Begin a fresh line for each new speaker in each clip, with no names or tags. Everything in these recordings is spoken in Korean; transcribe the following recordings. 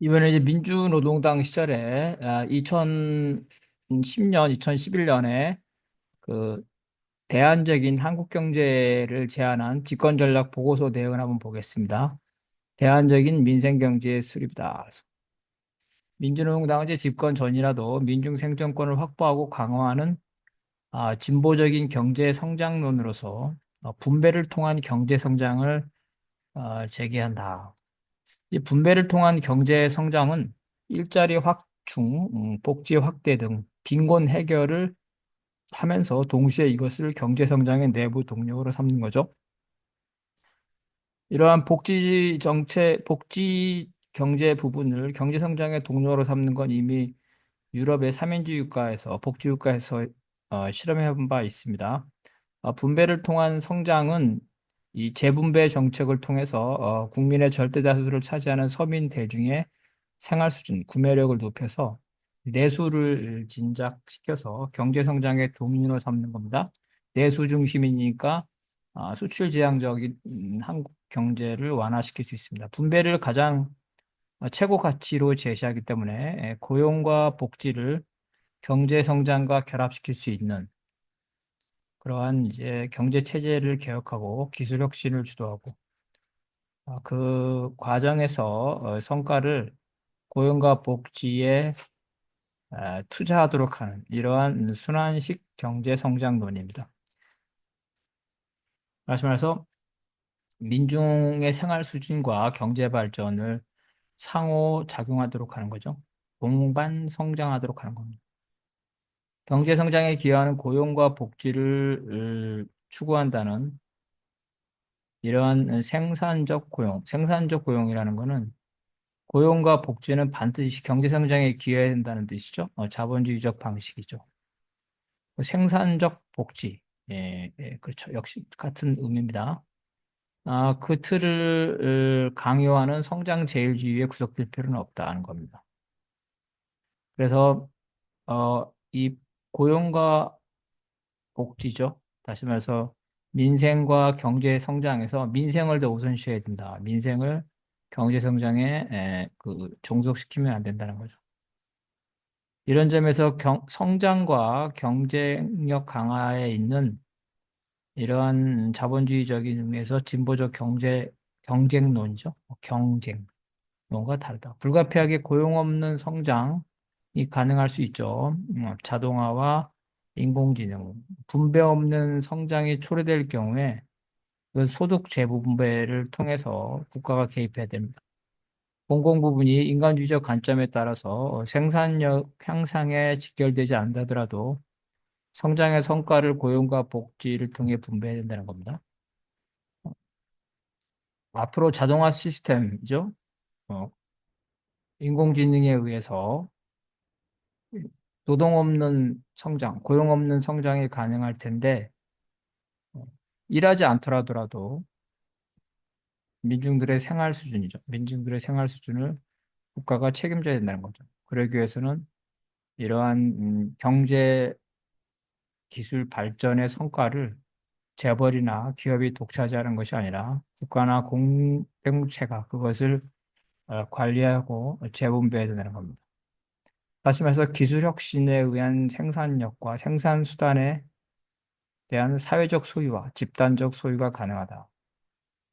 이번에 이제 민주노동당 시절에 2010년, 2011년에 그 대안적인 한국 경제를 제안한 집권전략 보고서 내용을 한번 보겠습니다. 대안적인 민생경제 수립이다. 민주노동당은 이제 집권 전이라도 민중 생존권을 확보하고 강화하는 진보적인 경제 성장론으로서 분배를 통한 경제 성장을 제기한다. 이 분배를 통한 경제 성장은 일자리 확충, 복지 확대 등 빈곤 해결을 하면서 동시에 이것을 경제 성장의 내부 동력으로 삼는 거죠. 이러한 복지 경제 부분을 경제 성장의 동력으로 삼는 건 이미 유럽의 삼인주 국가에서 복지 국가에서 실험해 본 바 있습니다. 분배를 통한 성장은 이 재분배 정책을 통해서 국민의 절대 다수를 차지하는 서민 대중의 생활 수준, 구매력을 높여서 내수를 진작시켜서 경제 성장의 동인으로 삼는 겁니다. 내수 중심이니까 수출 지향적인 한국 경제를 완화시킬 수 있습니다. 분배를 가장 최고 가치로 제시하기 때문에 고용과 복지를 경제 성장과 결합시킬 수 있는 그러한 이제 경제 체제를 개혁하고 기술 혁신을 주도하고 그 과정에서 성과를 고용과 복지에 투자하도록 하는 이러한 순환식 경제 성장론입니다. 말씀해서 민중의 생활 수준과 경제 발전을 상호 작용하도록 하는 거죠. 동반 성장하도록 하는 겁니다. 경제 성장에 기여하는 고용과 복지를 추구한다는 이러한 생산적 고용이라는 것은 고용과 복지는 반드시 경제 성장에 기여해야 된다는 뜻이죠. 자본주의적 방식이죠. 생산적 복지, 그렇죠. 역시 같은 의미입니다. 그 틀을 강요하는 성장 제일주의에 구속될 필요는 없다는 겁니다. 그래서 이 고용과 복지죠. 다시 말해서 민생과 경제 성장에서 민생을 더 우선시해야 된다. 민생을 경제 성장에 종속시키면 안 된다는 거죠. 이런 점에서 성장과 경쟁력 강화에 있는 이러한 자본주의적인 의미에서 진보적 경쟁론이죠. 경쟁론과 다르다. 불가피하게 고용 없는 성장이 가능할 수 있죠. 자동화와 인공지능, 분배 없는 성장이 초래될 경우에 그 소득 재분배를 통해서 국가가 개입해야 됩니다. 공공 부분이 인간주의적 관점에 따라서 생산력 향상에 직결되지 않다더라도 성장의 성과를 고용과 복지를 통해 분배해야 된다는 겁니다. 앞으로 자동화 시스템이죠. 어, 인공지능에 의해서 노동 없는 성장, 고용 없는 성장이 가능할 텐데 어, 일하지 않더라도 민중들의 생활 수준이죠. 민중들의 생활 수준을 국가가 책임져야 된다는 거죠. 그러기 위해서는 이러한 경제 기술 발전의 성과를 재벌이나 기업이 독차지하는 것이 아니라 국가나 공동체가 그것을 관리하고 재분배해야 된다는 겁니다. 다시 말해서 기술 혁신에 의한 생산력과 생산 수단에 대한 사회적 소유와 집단적 소유가 가능하다.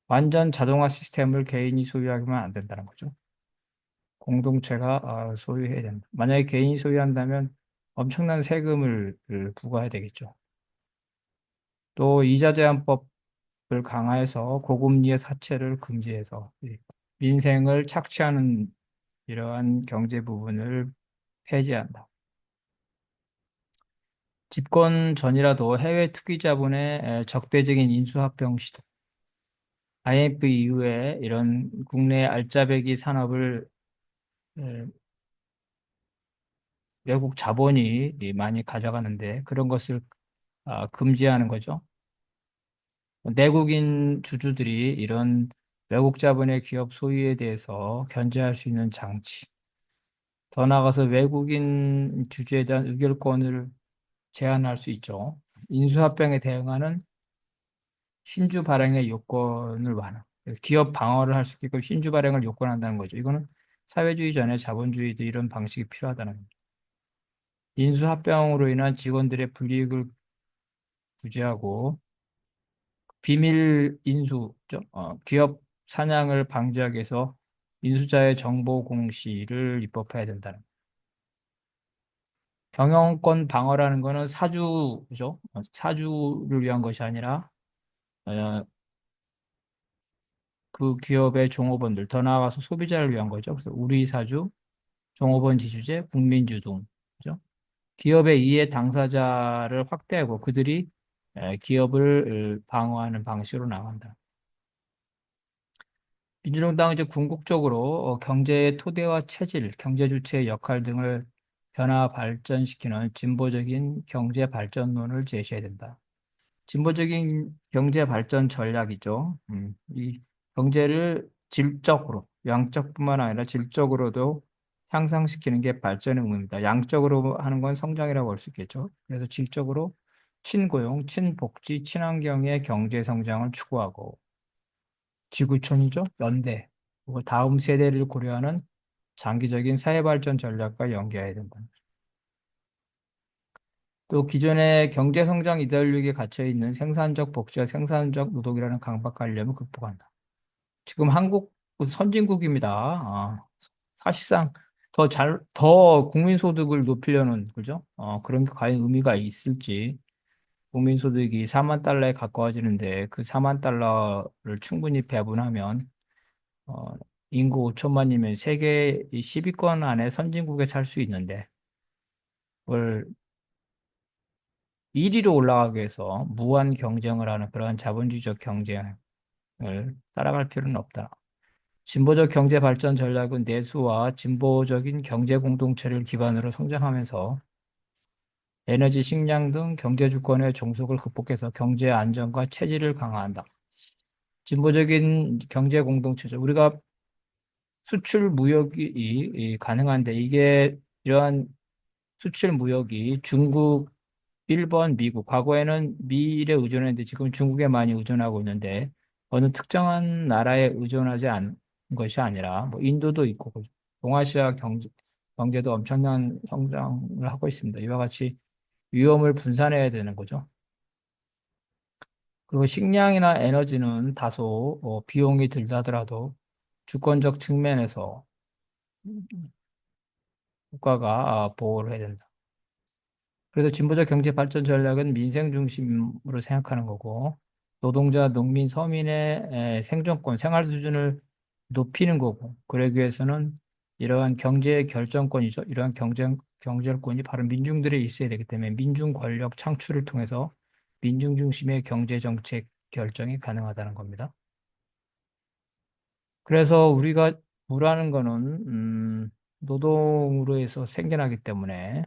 완전 자동화 시스템을 개인이 소유하기만 안 된다는 거죠. 공동체가 소유해야 된다. 만약에 개인이 소유한다면 엄청난 세금을 부과해야 되겠죠. 또 이자 제한법을 강화해서 고금리의 사채를 금지해서 이 민생을 착취하는 이러한 경제 부분을 폐지한다. 집권 전이라도 해외 투기 자본의 적대적인 인수합병 시도, IMF 이후에 이런 국내 알짜배기 산업을 에, 외국 자본이 많이 가져가는데 그런 것을 금지하는 거죠. 내국인 주주들이 이런 외국 자본의 기업 소유에 대해서 견제할 수 있는 장치, 더 나아가서 외국인 주주에 대한 의결권을 제한할 수 있죠. 인수합병에 대응하는 신주 발행의 요건을 완화. 기업 방어를 할 수 있게끔 신주 발행을 요건한다는 거죠. 이거는 사회주의 전에 자본주의도 이런 방식이 필요하다는 겁니다. 인수합병으로 인한 직원들의 불이익을 구제하고 비밀 인수죠. 기업 사냥을 방지하기 위해서 인수자의 정보 공시를 입법해야 된다는 거예요. 경영권 방어라는 거는 사주죠. 사주를 위한 것이 아니라 어, 그 기업의 종업원들, 더 나아가서 소비자를 위한 거죠. 그래서 우리 사주, 종업원 지주제, 국민주동, 그죠? 기업의 이해 당사자를 확대하고 그들이 기업을 방어하는 방식으로 나간다. 민주정당은 이제 궁극적으로 경제의 토대와 체질, 경제 주체의 역할 등을 변화 발전시키는 진보적인 경제 발전론을 제시해야 된다. 진보적인 경제 발전 전략이죠. 이 경제를 질적으로, 양적뿐만 아니라 질적으로도 향상시키는 게 발전의 의미입니다. 양적으로 하는 건 성장이라고 할 수 있겠죠. 그래서 질적으로 친고용, 친복지, 친환경의 경제 성장을 추구하고 지구촌이죠. 연대. 그리고 다음 세대를 고려하는 장기적인 사회 발전 전략과 연계해야 된다. 또 기존의 경제 성장 이데올로기에 갇혀 있는 생산적 복지와 생산적 노동이라는 강박관념을 극복한다. 지금 한국 선진국입니다. 사실상 더 국민소득을 높이려는, 그죠? 그런 게 과연 의미가 있을지. 국민소득이 4만 달러에 가까워지는데 그 4만 달러를 충분히 배분하면, 어, 인구 5천만이면 세계 10위권 안에 선진국에 살 수 있는데, 그걸 1위로 올라가기 위해서 무한 경쟁을 하는 그러한 자본주의적 경쟁을 따라갈 필요는 없다. 진보적 경제 발전 전략은 내수와 진보적인 경제 공동체를 기반으로 성장하면서 에너지, 식량 등 경제 주권의 종속을 극복해서 경제 안정과 체질을 강화한다. 진보적인 경제 공동체죠. 우리가 수출 무역이 가능한데 이게 이러한 수출 무역이 중국, 일본, 미국, 과거에는 미일에 의존했는데 지금 중국에 많이 의존하고 있는데 어느 특정한 나라에 의존하지 않은 것이 아니라 뭐 인도도 있고 동아시아 경제도 엄청난 성장을 하고 있습니다. 이와 같이 위험을 분산해야 되는 거죠. 그리고 식량이나 에너지는 다소 비용이 들다더라도 주권적 측면에서 국가가 보호를 해야 된다. 그래서 진보적 경제 발전 전략은 민생 중심으로 생각하는 거고, 노동자, 농민, 서민의 생존권, 생활 수준을 높이는 거고, 그러기 위해서는 이러한 경제 결정권이죠. 이러한 경제권이 바로 민중들에 있어야 되기 때문에 민중 권력 창출을 통해서 민중 중심의 경제 정책 결정이 가능하다는 겁니다. 그래서 우리가 우라는 거는 노동으로 해서 생겨나기 때문에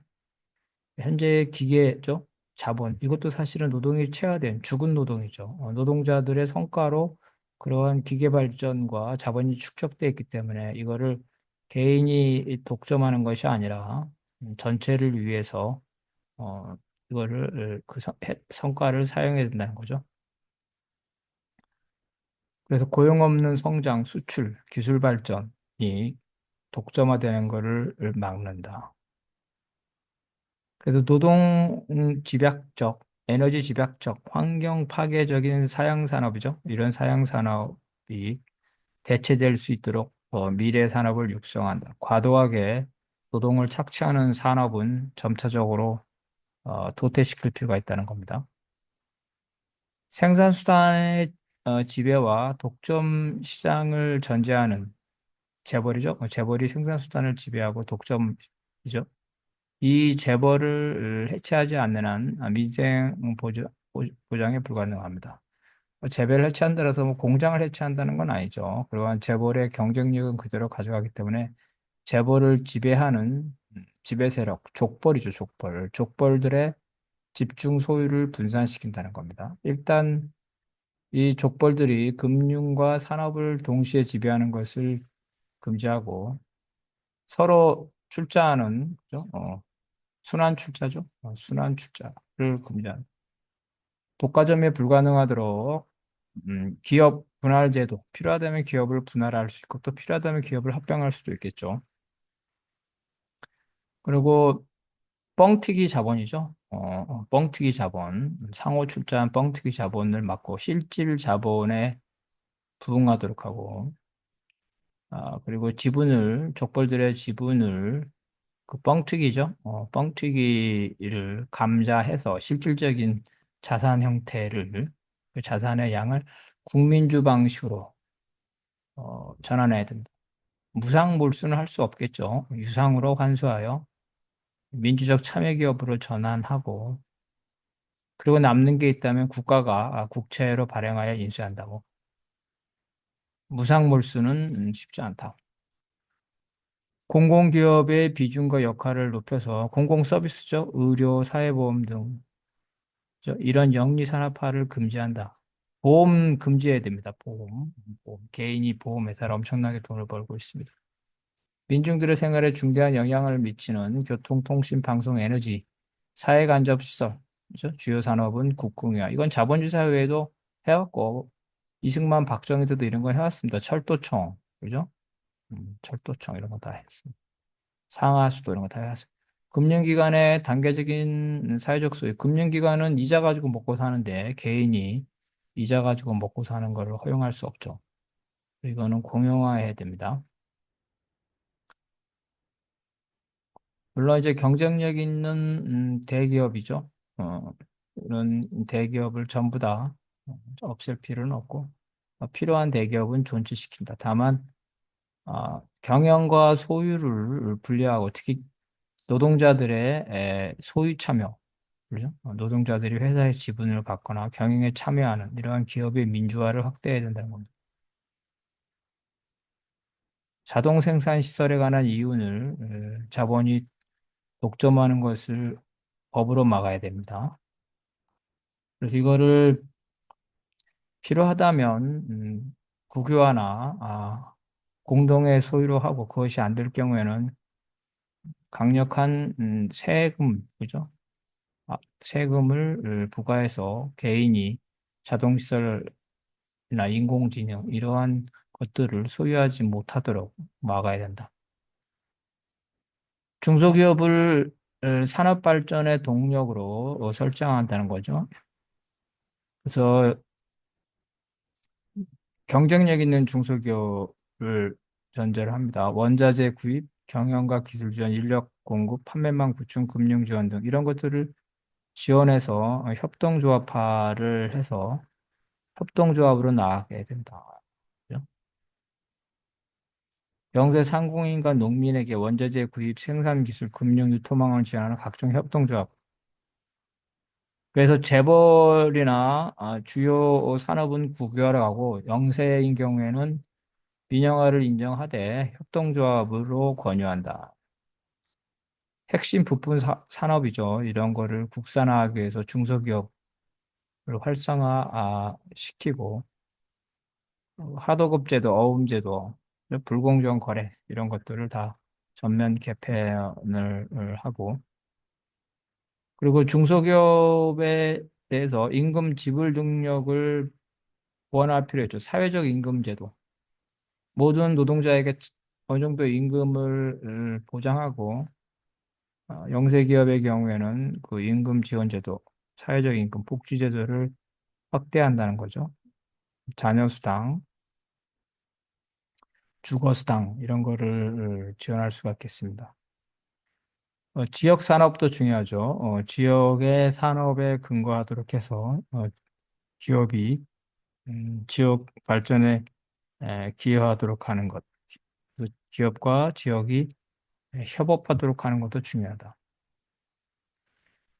현재 기계죠. 자본. 이것도 사실은 노동이 체화된 죽은 노동이죠. 노동자들의 성과로 그러한 기계 발전과 자본이 축적되어 있기 때문에 이거를 개인이 독점하는 것이 아니라 전체를 위해서 어, 이거를 성과를 사용해야 된다는 거죠. 그래서 고용 없는 성장, 수출, 기술 발전이 독점화되는 것을 막는다. 그래서 노동 집약적, 에너지 집약적, 환경 파괴적인 사양 산업이죠. 이런 사양 산업이 대체될 수 있도록 미래 산업을 육성한다. 과도하게 노동을 착취하는 산업은 점차적으로 도태시킬 필요가 있다는 겁니다. 생산수단의 지배와 독점 시장을 전제하는 재벌이죠. 재벌이 생산수단을 지배하고 독점이죠. 이 재벌을 해체하지 않는 한 민생 보장에 불가능합니다. 재벌을 해체한다라서 뭐 공장을 해체한다는 건 아니죠. 그러한 재벌의 경쟁력은 그대로 가져가기 때문에 재벌을 지배하는 지배 세력, 족벌이죠, 족벌. 족벌들의 집중 소유를 분산시킨다는 겁니다. 일단 이 족벌들이 금융과 산업을 동시에 지배하는 것을 금지하고 서로 출자하는, 그죠? 순환 출자죠. 순환 출자를 금지한 독과점이 불가능하도록 기업 분할제도. 필요하다면 기업을 분할할 수 있고 또 필요하다면 기업을 합병할 수도 있겠죠. 그리고 뻥튀기 자본이죠. 뻥튀기 자본, 상호 출자한 뻥튀기 자본을 막고 실질 자본에 부응하도록 하고, 그리고 지분을, 족벌들의 지분을 그 뻥튀기죠. 뻥튀기를 감자해서 실질적인 자산 형태를, 그 자산의 양을 국민주 방식으로 전환해야 된다. 무상 몰수는 할 수 없겠죠. 유상으로 환수하여 민주적 참여 기업으로 전환하고, 그리고 남는 게 있다면 국가가 국채로 발행하여 인수한다고. 무상 몰수는 쉽지 않다. 공공기업의 비중과 역할을 높여서 공공 서비스죠. 의료, 사회보험 등 이런 영리 산업화를 금지한다. 보험 금지해야 됩니다. 개인이 보험회사를 엄청나게 돈을 벌고 있습니다. 민중들의 생활에 중대한 영향을 미치는 교통, 통신, 방송, 에너지, 사회간접시설, 그죠? 주요 산업은 국공유화. 이건 자본주의 사회에도 해왔고, 이승만, 박정희 때도 이런 걸 해왔습니다. 철도청, 그죠? 철도청 이런 거 다 했습니다. 상하수도 이런 거 다 해왔습니다. 금융기관의 단계적인 사회적 소유. 금융기관은 이자 가지고 먹고 사는데 개인이 이자 가지고 먹고 사는 것을 허용할 수 없죠. 이거는 공용화해야 됩니다. 물론 이제 경쟁력 있는 대기업이죠. 이런 대기업을 전부 다 없앨 필요는 없고 필요한 대기업은 존치시킨다. 다만 경영과 소유를 분리하고 특히 노동자들의 소유 참여, 그죠? 노동자들이 회사의 지분을 갖거나 경영에 참여하는 이러한 기업의 민주화를 확대해야 된다는 겁니다. 자동 생산 시설에 관한 이윤을 자본이 독점하는 것을 법으로 막아야 됩니다. 그래서 이거를 필요하다면 국유화나 공동의 소유로 하고 그것이 안 될 경우에는 강력한 세금, 그죠? 세금을 부과해서 개인이 자동시설이나 인공지능 이러한 것들을 소유하지 못하도록 막아야 된다. 중소기업을 산업 발전의 동력으로 설정한다는 거죠. 그래서 경쟁력 있는 중소기업을 전제로 합니다. 원자재 구입, 경영과 기술 지원, 인력 공급, 판매망 구축, 금융 지원 등 이런 것들을 지원해서 협동조합화를 해서 협동조합으로 나아가야 된다. 그죠? 영세 상공인과 농민에게 원자재 구입, 생산 기술, 금융, 유통망을 지원하는 각종 협동조합. 그래서 재벌이나 주요 산업은 국유화를 하고 영세인 경우에는 민영화를 인정하되 협동조합으로 권유한다. 핵심 부품 산업이죠. 이런 거를 국산화하기 위해서 중소기업을 활성화 시키고 하도급제도, 어음제도, 불공정 거래 이런 것들을 다 전면 개편을 하고 그리고 중소기업에 대해서 임금 지불 능력을 보완할 필요 있죠. 사회적 임금제도. 모든 노동자에게 어느 정도 임금을 보장하고 영세 기업의 경우에는 그 임금 지원제도, 사회적 임금 복지제도를 확대한다는 거죠. 자녀수당, 주거수당 이런 거를 지원할 수가 있겠습니다. 지역 산업도 중요하죠. 지역의 산업에 근거하도록 해서 기업이 지역 발전에 기여하도록 하는 것, 그 기업과 지역이 협업하도록 하는 것도 중요하다.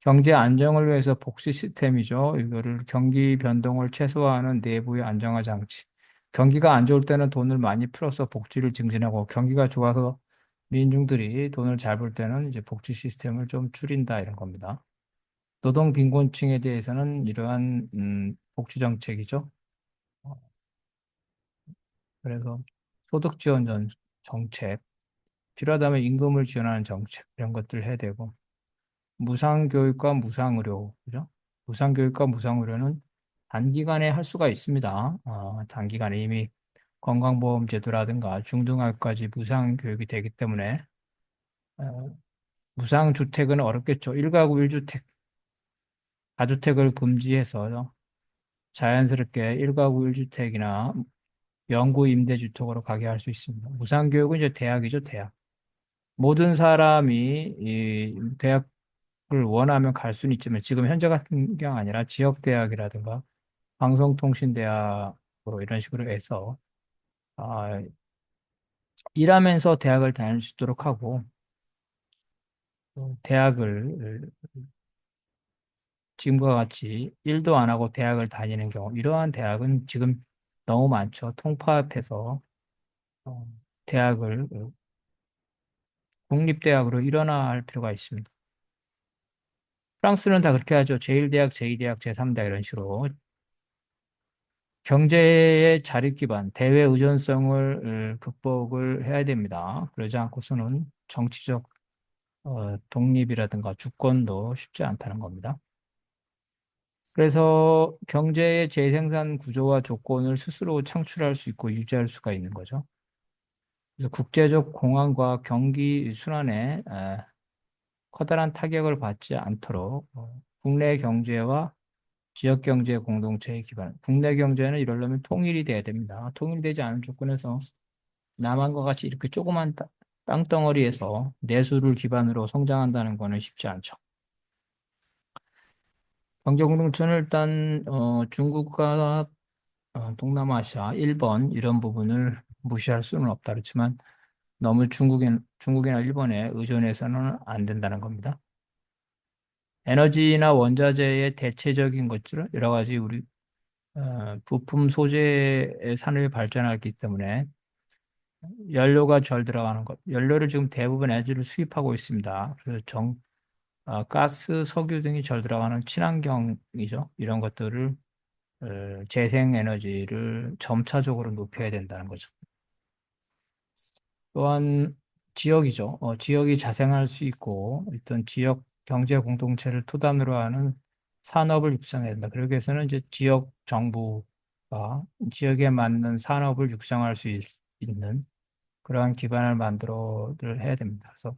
경제 안정을 위해서 복지 시스템이죠. 이거를 경기 변동을 최소화하는 내부의 안정화 장치. 경기가 안 좋을 때는 돈을 많이 풀어서 복지를 증진하고 경기가 좋아서 민중들이 돈을 잘 벌 때는 이제 복지 시스템을 좀 줄인다 이런 겁니다. 노동 빈곤층에 대해서는 이러한 복지 정책이죠. 어, 그래서 소득 지원 정책, 필요하다면 임금을 지원하는 정책 이런 것들을 해야 되고 무상교육과 무상의료, 그죠? 무상교육과 무상의료는 단기간에 할 수가 있습니다. 단기간에 이미 건강보험제도라든가 중등학까지 무상교육이 되기 때문에 어, 무상주택은 어렵겠죠. 1가구 1주택, 다주택을 금지해서 자연스럽게 1가구 1주택이나 영구 임대주택으로 가게 할 수 있습니다. 무상교육은 이제 대학이죠, 대학. 모든 사람이 이 대학을 원하면 갈 수는 있지만 지금 현재 같은 경우 아니라 지역대학이라든가 방송통신대학으로 이런 식으로 해서 아, 일하면서 대학을 다닐 수 있도록 하고 또 대학을 지금과 같이 일도 안 하고 대학을 다니는 경우 이러한 대학은 지금 너무 많죠. 통합해서 어, 대학을 국립대학으로 일원화할 필요가 있습니다. 프랑스는 다 그렇게 하죠. 제1대학, 제2대학, 제3대학 이런 식으로 경제의 자립 기반, 대외 의존성을 극복을 해야 됩니다. 그러지 않고서는 정치적 독립이라든가 주권도 쉽지 않다는 겁니다. 그래서 경제의 재생산 구조와 조건을 스스로 창출할 수 있고 유지할 수가 있는 거죠. 그래서 국제적 공항과 경기 순환에 커다란 타격을 받지 않도록 국내 경제와 지역 경제 공동체의 기반. 국내 경제는 이러려면 통일이 돼야 됩니다. 통일되지 않은 조건에서 남한과 같이 이렇게 조그만 땅덩어리에서 내수를 기반으로 성장한다는 것은 쉽지 않죠. 경제 공동체는 일단 중국과 동남아시아, 일본 이런 부분을 무시할 수는 없다 그렇지만 너무 중국이나 일본에 의존해서는 안 된다는 겁니다. 에너지나 원자재의 대체적인 것들은 여러 가지 우리 부품 소재의 산업이 발전하기 때문에 연료가 절 들어가는 것, 연료를 지금 대부분 에너지를 수입하고 있습니다. 그래서 가스, 석유 등이 절 들어가는 친환경이죠. 이런 것들을 재생 에너지를 점차적으로 높여야 된다는 거죠. 또한 지역이죠. 지역이 자생할 수 있고 어떤 지역 경제 공동체를 토단으로 하는 산업을 육성해야 된다. 그러기 위해서는 이제 지역 정부가 지역에 맞는 산업을 육성할 수 있는 그러한 기반을 만들어를 해야 됩니다. 그래서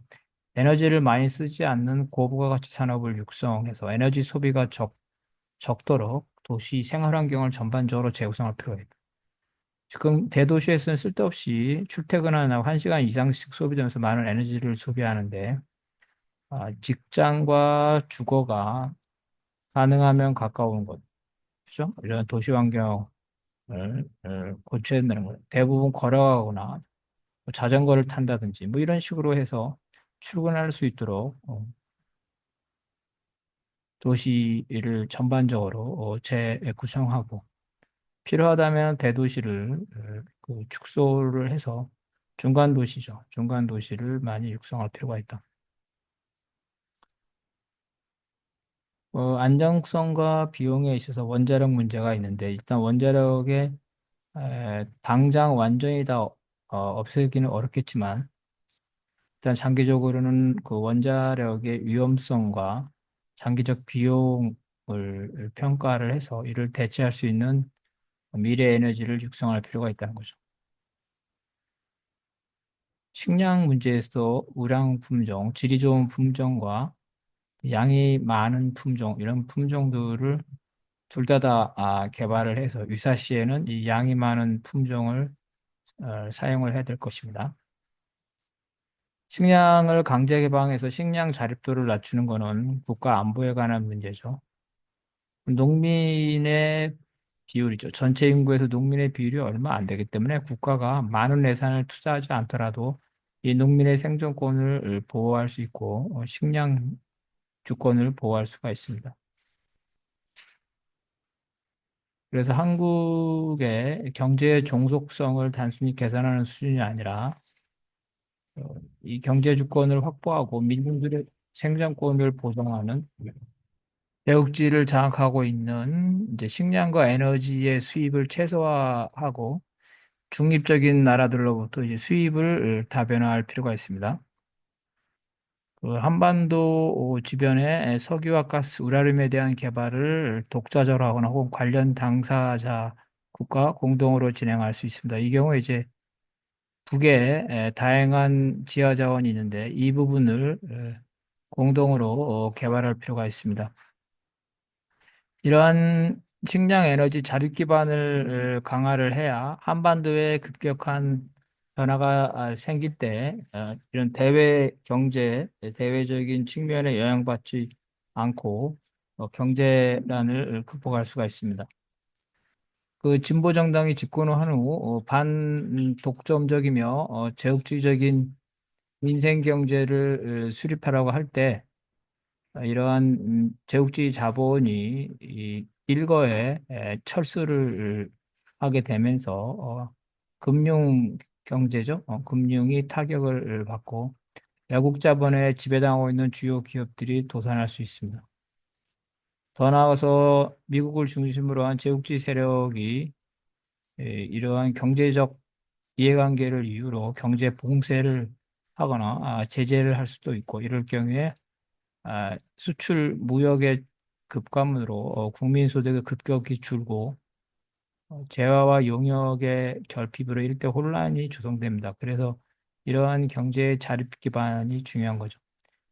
에너지를 많이 쓰지 않는 고부가가치 산업을 육성해서 에너지 소비가 적도록 도시 생활 환경을 전반적으로 재구성할 필요가 있다. 지금 대도시에서는 쓸데없이 출퇴근하는 1시간 이상씩 소비되면서 많은 에너지를 소비하는데 직장과 주거가 가능하면 가까운 곳, 그죠? 이런 도시 환경을 고쳐야 된다는 거예요. 대부분 걸어가거나 뭐 자전거를 탄다든지 뭐 이런 식으로 해서 출근할 수 있도록 도시를 전반적으로 재구성하고 필요하다면 대도시를 그 축소를 해서 중간 도시죠. 중간 도시를 많이 육성할 필요가 있다. 안정성과 비용에 있어서 원자력 문제가 있는데 일단 원자력의 당장 완전히 다 없애기는 어렵겠지만 일단 장기적으로는 그 원자력의 위험성과 장기적 비용을 평가를 해서 이를 대체할 수 있는 미래 에너지를 육성할 필요가 있다는 거죠. 식량 문제에서 우량 품종, 질이 좋은 품종과 양이 많은 품종, 이런 품종들을 둘 다 개발을 해서 유사시에는 이 양이 많은 품종을 사용을 해야 될 것입니다. 식량을 강제 개방해서 식량 자립도를 낮추는 것은 국가 안보에 관한 문제죠. 농민의 비율이죠. 전체 인구에서 농민의 비율이 얼마 안 되기 때문에 국가가 많은 예산을 투자하지 않더라도 이 농민의 생존권을 보호할 수 있고 식량 주권을 보호할 수가 있습니다. 그래서 한국의 경제의 종속성을 단순히 계산하는 수준이 아니라 이 경제 주권을 확보하고 민중들의 생존권을 보장하는 대국지를 장악하고 있는 이제 식량과 에너지의 수입을 최소화하고 중립적인 나라들로부터 이제 수입을 다변화할 필요가 있습니다. 그 한반도 주변에 석유와 가스, 우라늄에 대한 개발을 독자적으로 하거나 혹은 관련 당사자 국가 공동으로 진행할 수 있습니다. 이 경우에 이제 북에 다양한 지하 자원이 있는데 이 부분을 공동으로 개발할 필요가 있습니다. 이러한 식량 에너지 자립 기반을 강화를 해야 한반도에 급격한 변화가 생길 때 이런 대외 경제, 대외적인 측면에 영향받지 않고 경제난을 극복할 수가 있습니다. 그 진보 정당이 집권을 한 후 반독점적이며 제국주의적인 민생 경제를 수립하라고 할 때 이러한 제국주의 자본이 이 일거에 철수를 하게 되면서 금융 경제죠. 금융이 타격을 받고 외국 자본에 지배당하고 있는 주요 기업들이 도산할 수 있습니다. 더 나아가서 미국을 중심으로 한 제국주의 세력이 이러한 경제적 이해관계를 이유로 경제 봉쇄를 하거나 제재를 할 수도 있고 이럴 경우에 수출 무역의 급감으로 국민 소득이 급격히 줄고 재화와 용역의 결핍으로 일대 혼란이 조성됩니다. 그래서 이러한 경제 자립 기반이 중요한 거죠.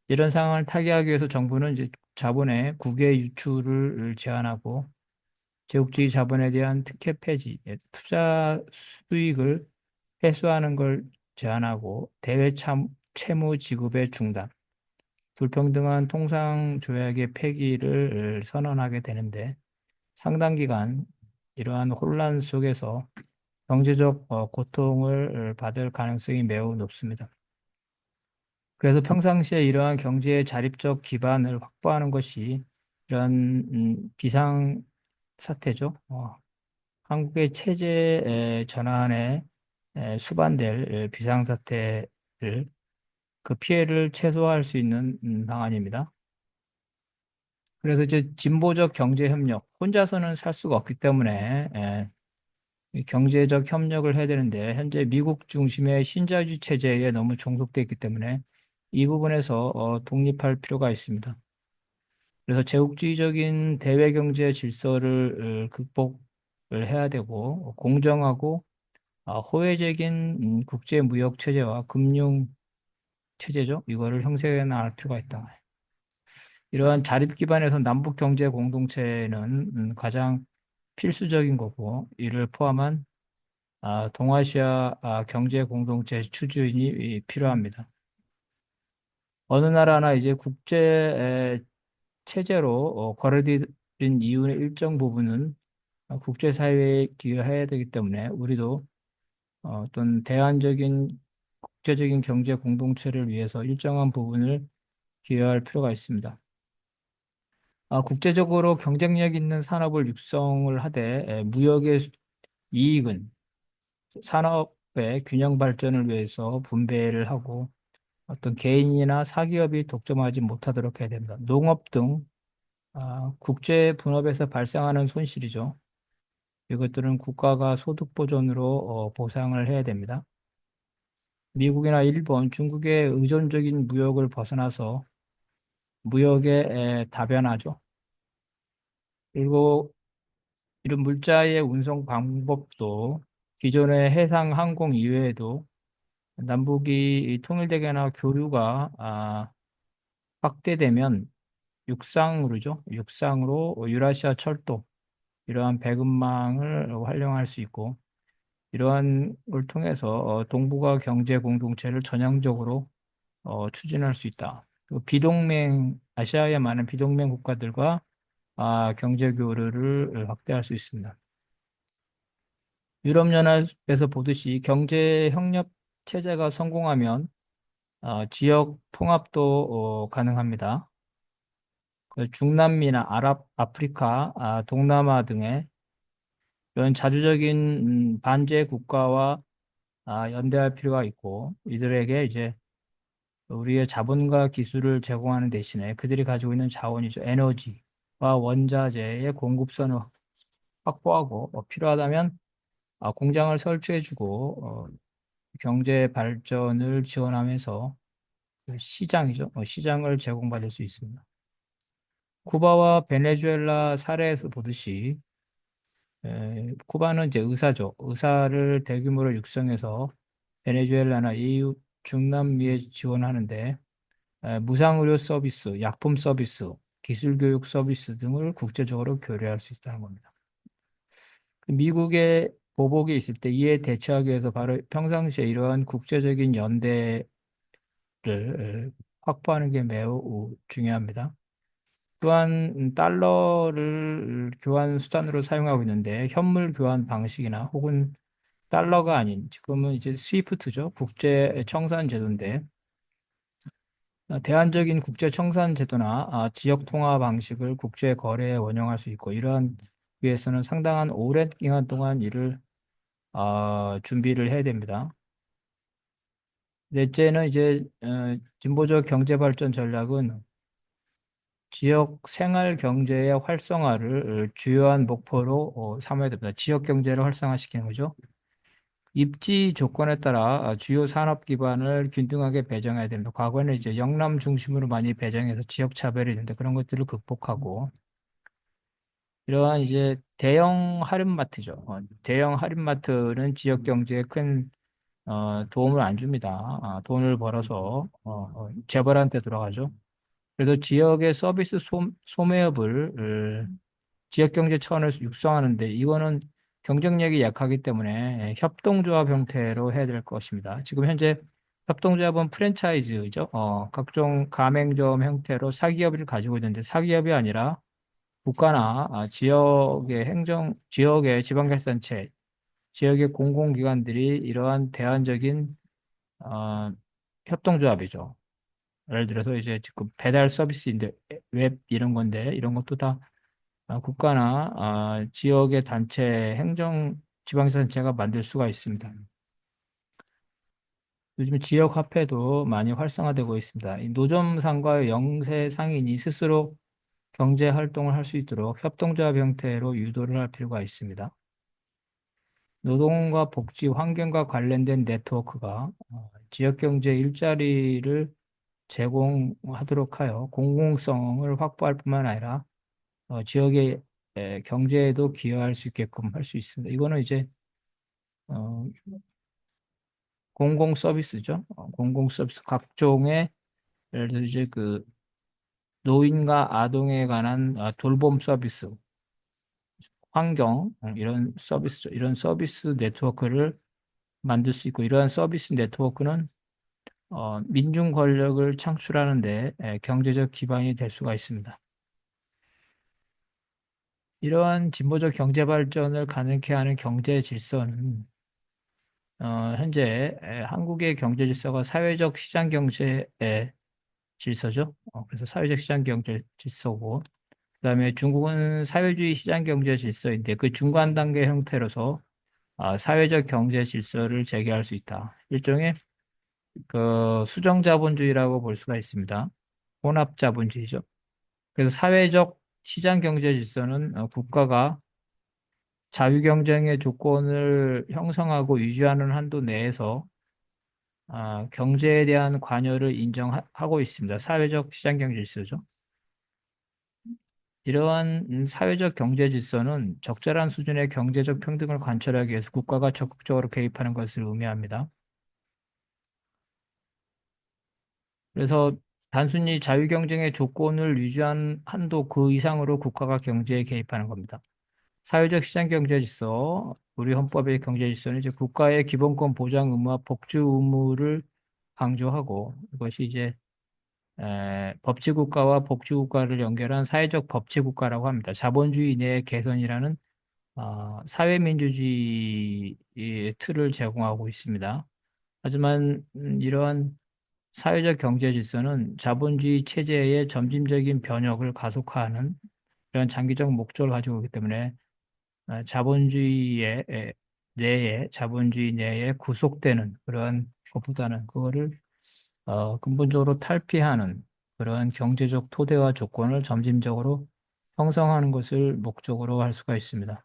이런 상황을 타개하기 위해서 정부는 이제 자본의 국외 유출을 제한하고 제국주의 자본에 대한 특혜 폐지, 투자 수익을 회수하는 걸 제한하고 대외 채무 지급의 중단, 불평등한 통상 조약의 폐기를 선언하게 되는데 상당 기간 이러한 혼란 속에서 경제적 고통을 받을 가능성이 매우 높습니다. 그래서 평상시에 이러한 경제의 자립적 기반을 확보하는 것이 이런 비상 사태죠. 한국의 체제 전환에 수반될 비상 사태를 그 피해를 최소화할 수 있는 방안입니다. 그래서 이제 진보적 경제 협력, 혼자서는 살 수가 없기 때문에 이 경제적 협력을 해야 되는데 현재 미국 중심의 신자유주의 체제에 너무 종속돼 있기 때문에 이 부분에서 독립할 필요가 있습니다. 그래서 제국주의적인 대외 경제 질서를 극복을 해야 되고 공정하고 호혜적인 국제 무역 체제와 금융 체제죠. 이거를 형성해 나갈 필요가 있다. 이러한 자립 기반에서 남북 경제 공동체는 가장 필수적인 거고 이를 포함한 동아시아 경제 공동체 추진이 필요합니다. 어느 나라나 이제 국제 체제로 거래된 이윤의 일정 부분은 국제사회에 기여해야 되기 때문에 우리도 어떤 대안적인 국제적인 경제 공동체를 위해서 일정한 부분을 기여할 필요가 있습니다. 국제적으로 경쟁력 있는 산업을 육성을 하되 무역의 이익은 산업의 균형 발전을 위해서 분배를 하고 어떤 개인이나 사기업이 독점하지 못하도록 해야 됩니다. 농업 등 국제 분업에서 발생하는 손실이죠. 이것들은 국가가 소득 보전으로 보상을 해야 됩니다. 미국이나 일본, 중국의 의존적인 무역을 벗어나서 무역의 다변화죠. 그리고 이런 물자의 운송 방법도 기존의 해상 항공 이외에도 남북이 통일되거나 교류가 확대되면 육상으로죠. 육상으로 유라시아 철도 이러한 배급망을 활용할 수 있고 이러한 걸 통해서 동북아 경제 공동체를 전향적으로 추진할 수 있다. 그리고 비동맹 아시아의 많은 비동맹 국가들과 경제 교류를 확대할 수 있습니다. 유럽연합에서 보듯이 경제 협력 체제가 성공하면 지역 통합도 가능합니다. 그 중남미나 아프리카, 동남아 등의 이런 자주적인 반제 국가와 연대할 필요가 있고 이들에게 이제 우리의 자본과 기술을 제공하는 대신에 그들이 가지고 있는 자원이죠. 에너지와 원자재의 공급선을 확보하고 필요하다면 공장을 설치해주고 경제 발전을 지원하면서 그 시장이죠. 시장을 제공받을 수 있습니다. 쿠바와 베네수엘라 사례에서 보듯이 쿠바는 이제 의사죠. 의사를 대규모로 육성해서 베네수엘라나 EU 중남미에 지원하는데 무상의료 서비스, 약품 서비스, 기술교육 서비스 등을 국제적으로 교류할 수 있다는 겁니다. 미국의 보복이 있을 때 이에 대처하기 위해서 바로 평상시에 이러한 국제적인 연대를 확보하는 게 매우 중요합니다. 또한 달러를 교환 수단으로 사용하고 있는데 현물 교환 방식이나 혹은 달러가 아닌 지금은 이제 스위프트죠. 국제 청산 제도인데 대안적인 국제 청산 제도나 지역 통화 방식을 국제 거래에 원용할 수 있고 이러한 위해서는 상당한 오랜 기간 동안 이를 준비를 해야 됩니다. 넷째는 이제 진보적 경제 발전 전략은 지역 생활 경제의 활성화를 주요한 목표로 삼아야 됩니다. 지역 경제를 활성화시키는 거죠. 입지 조건에 따라 주요 산업 기반을 균등하게 배정해야 됩니다. 과거에는 이제 영남 중심으로 많이 배정해서 지역 차별이 있는데 그런 것들을 극복하고 이러한 이제 대형 할인마트죠. 대형 할인마트는 지역 경제에 큰 도움을 안 줍니다. 돈을 벌어서 재벌한테 돌아가죠. 그래서 지역의 서비스 소매업을 지역 경제 차원에서 육성하는데 이거는 경쟁력이 약하기 때문에 협동조합 형태로 해야 될 것입니다. 지금 현재 협동조합은 프랜차이즈죠. 각종 가맹점 형태로 사기업을 가지고 있는데 사기업이 아니라 국가나 지역의 지방자치단체, 지역의 공공기관들이 이러한 대안적인 어, 협동조합이죠. 예를 들어서 이제 지금 배달 서비스인데 웹 이런 건데 이런 것도 다 국가나 지역의 단체, 지방자치단체가 만들 수가 있습니다. 요즘 지역 화폐도 많이 활성화되고 있습니다. 이 노점상과 영세 상인이 스스로 경제 활동을 할 수 있도록 협동조합 형태로 유도를 할 필요가 있습니다. 노동과 복지, 환경과 관련된 네트워크가 지역 경제 일자리를 제공하도록 하여 공공성을 확보할 뿐만 아니라 지역의 경제에도 기여할 수 있게끔 할 수 있습니다. 이거는 이제 어, 공공 서비스죠. 공공 서비스 각종의 예를 들어 이제 그 노인과 아동에 관한 돌봄 서비스, 환경 이런 서비스 네트워크를 만들 수 있고 이러한 서비스 네트워크는 민중 권력을 창출하는데 경제적 기반이 될 수가 있습니다. 이러한 진보적 경제 발전을 가능케 하는 경제 질서는 현재 한국의 경제 질서가 사회적 시장 경제의 질서죠. 그래서 사회적 시장 경제 질서고, 그다음에 중국은 사회주의 시장 경제 질서인데 그 중간 단계 형태로서 사회적 경제 질서를 재개할 수 있다. 일종의 그 수정 자본주의라고 볼 수가 있습니다. 혼합 자본주의죠. 그래서 사회적 시장 경제 질서는 국가가 자유 경쟁의 조건을 형성하고 유지하는 한도 내에서 경제에 대한 관여를 인정하고 있습니다. 사회적 시장 경제 질서죠. 이러한 사회적 경제 질서는 적절한 수준의 경제적 평등을 관철하기 위해서 국가가 적극적으로 개입하는 것을 의미합니다. 그래서 단순히 자유 경쟁의 조건을 유지한 한도 그 이상으로 국가가 경제에 개입하는 겁니다. 사회적 시장 경제 질서, 우리 헌법의 경제 질서는 이제 국가의 기본권 보장 의무와 복지 의무를 강조하고 이것이 이제 법치국가와 복지국가를 연결한 사회적 법치국가라고 합니다. 자본주의 내의 개선이라는 사회민주주의의 틀을 제공하고 있습니다. 하지만 이러한 사회적 경제 질서는 자본주의 체제의 점진적인 변혁을 가속화하는 이런 장기적 목적을 가지고 있기 때문에 자본주의 내에 구속되는 그런 것보다는 그거를 근본적으로 탈피하는 그러한 경제적 토대와 조건을 점진적으로 형성하는 것을 목적으로 할 수가 있습니다.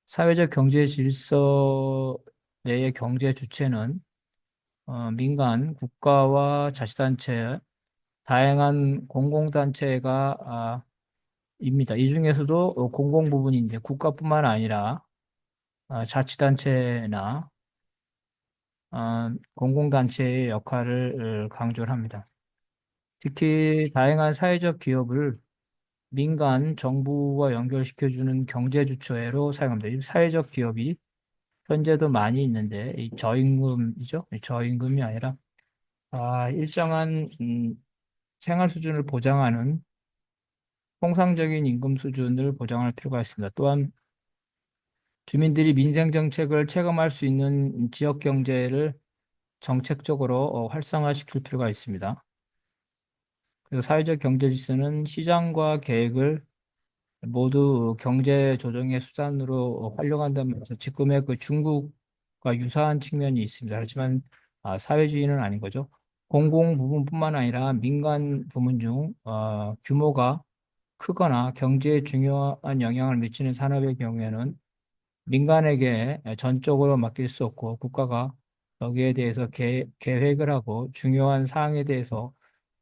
사회적 경제 질서 내의 경제 주체는 민간, 국가와 자치단체, 다양한 공공단체가 입니다. 이 중에서도 공공 부분인데 국가뿐만 아니라 자치단체나 공공단체의 역할을 강조를 합니다. 특히 다양한 사회적 기업을 민간, 정부와 연결시켜주는 경제주체로 사용합니다. 이 사회적 기업이 현재도 많이 있는데 이 저임금이죠. 이 저임금이 아니라 일정한 생활 수준을 보장하는 통상적인 임금 수준을 보장할 필요가 있습니다. 또한 주민들이 민생 정책을 체감할 수 있는 지역 경제를 정책적으로 활성화시킬 필요가 있습니다. 그래서 사회적 경제 질서는 시장과 계획을 모두 경제 조정의 수단으로 활용한다면서 지금의 그 중국과 유사한 측면이 있습니다. 하지만 사회주의는 아닌 거죠. 공공 부분뿐만 아니라 민간 부문 중 규모가 크거나 경제에 중요한 영향을 미치는 산업의 경우에는 민간에게 전적으로 맡길 수 없고 국가가 여기에 대해서 계획을 하고 중요한 사항에 대해서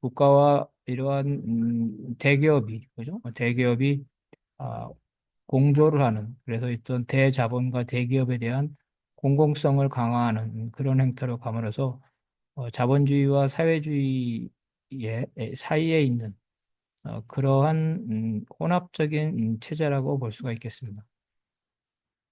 국가와 이러한 대기업이 그죠? 대기업이 아, 공조를 하는 그래서 있던 대자본과 대기업에 대한 공공성을 강화하는 그런 행태로 감으로써 자본주의와 사회주의의 사이에 있는 그러한 혼합적인 체제라고 볼 수가 있겠습니다.